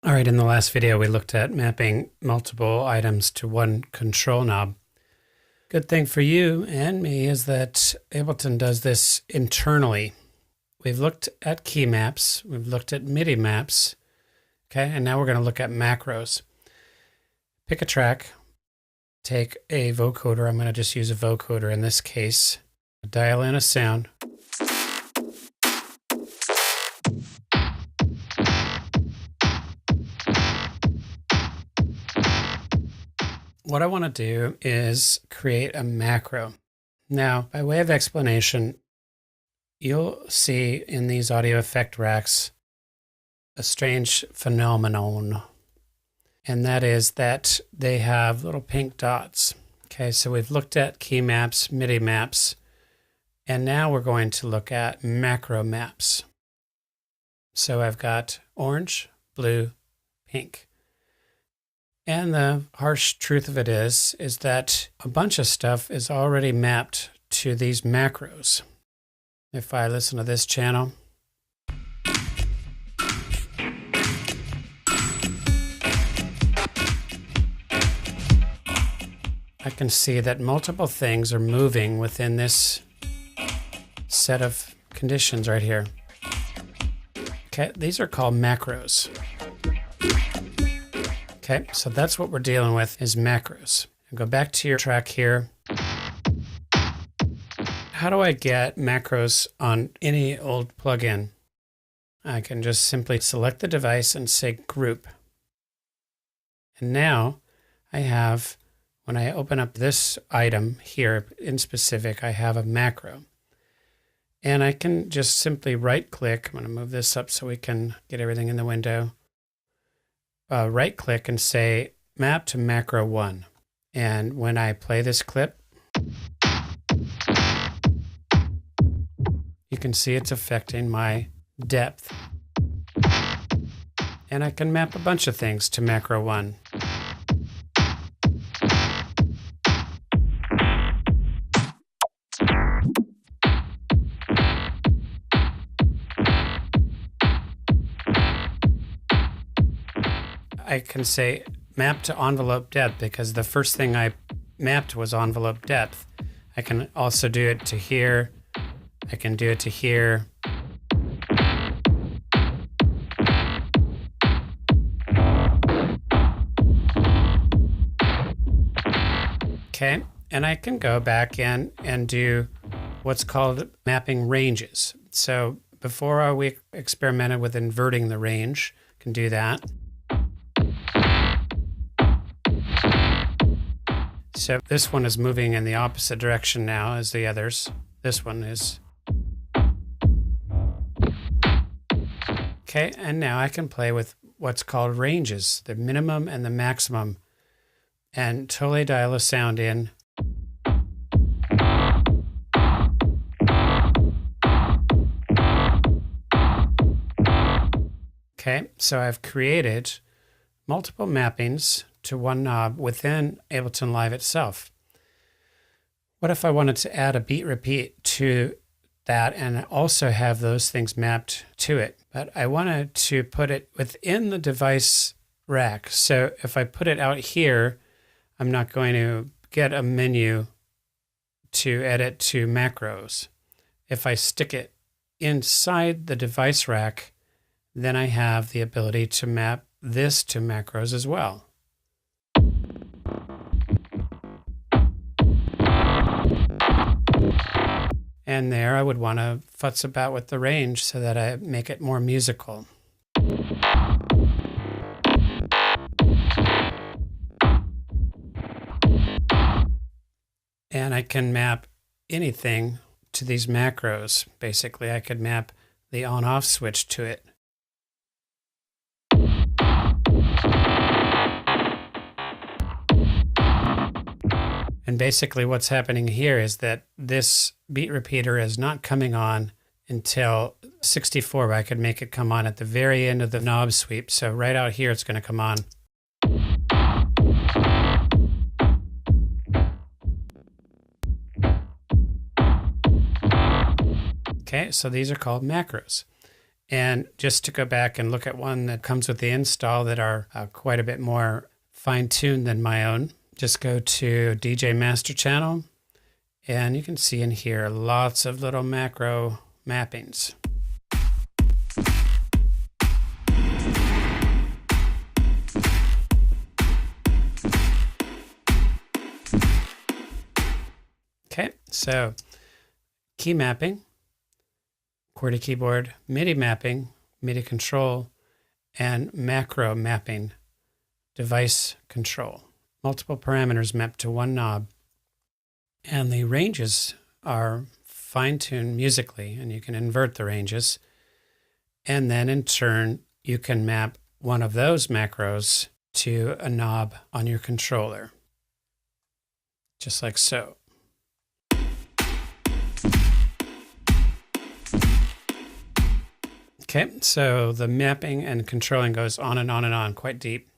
All right, in the last video, we looked at mapping multiple items to one control knob. Good thing for you and me is that Ableton does this internally. We've looked at key maps, we've looked at MIDI maps, okay, and now we're going to look at macros. Pick a track, take a vocoder. I'm going to just use a vocoder in this case. Dial in a sound. What I want to do is create a macro. Now, by way of explanation, you'll see in these audio effect racks a strange phenomenon, and that is that they have little pink dots. Okay, so we've looked at key maps, MIDI maps, and now we're going to look at macro maps. So I've got orange, blue, pink. And the harsh truth of it is that a bunch of stuff is already mapped to these macros. If I listen to this channel, I can see that multiple things are moving within this set of conditions right here. Okay, these are called macros. Okay, so that's what we're dealing with is macros. Go back to your track here. How do I get macros on any old plugin? I can just simply select the device and say group. And now I have, when I open up this item here in specific, I have a macro. And I can just simply right click. I'm going to move this up so we can get everything in the window. Right click and say map to macro 1. And when I play this clip, you can see it's affecting my depth. And I can map a bunch of things to macro 1. I can say map to envelope depth because the first thing I mapped was envelope depth. I can also do it to here. I can do it to here. Okay, and I can go back in and do what's called mapping ranges. So before we experimented with inverting the range, I can do that. So this one is moving in the opposite direction now as the others. This one is. Okay, and now I can play with what's called ranges, the minimum and the maximum, and totally dial a sound in. Okay, so I've created multiple mappings to one knob within Ableton Live itself. What if I wanted to add a beat repeat to that and also have those things mapped to it? But I wanted to put it within the device rack. So if I put it out here, I'm not going to get a menu to edit to macros. If I stick it inside the device rack, then I have the ability to map this to macros as well. And there I would want to futz about with the range so that I make it more musical. And I can map anything to these macros. Basically, I could map the on-off switch to it. And basically what's happening here is that this beat repeater is not coming on until 64, but I could make it come on at the very end of the knob sweep. So right out here, it's going to come on. Okay, so these are called macros. And just to go back and look at one that comes with the install that are quite a bit more fine-tuned than my own, just go to DJ Master Channel, and you can see in here lots of little macro mappings. Okay, so key mapping, QWERTY keyboard, MIDI mapping, MIDI control, and macro mapping, device control. Multiple parameters mapped to one knob. And the ranges are fine-tuned musically, and you can invert the ranges. And then in turn, you can map one of those macros to a knob on your controller, just like so. Okay, so the mapping and controlling goes on and on and on, quite deep.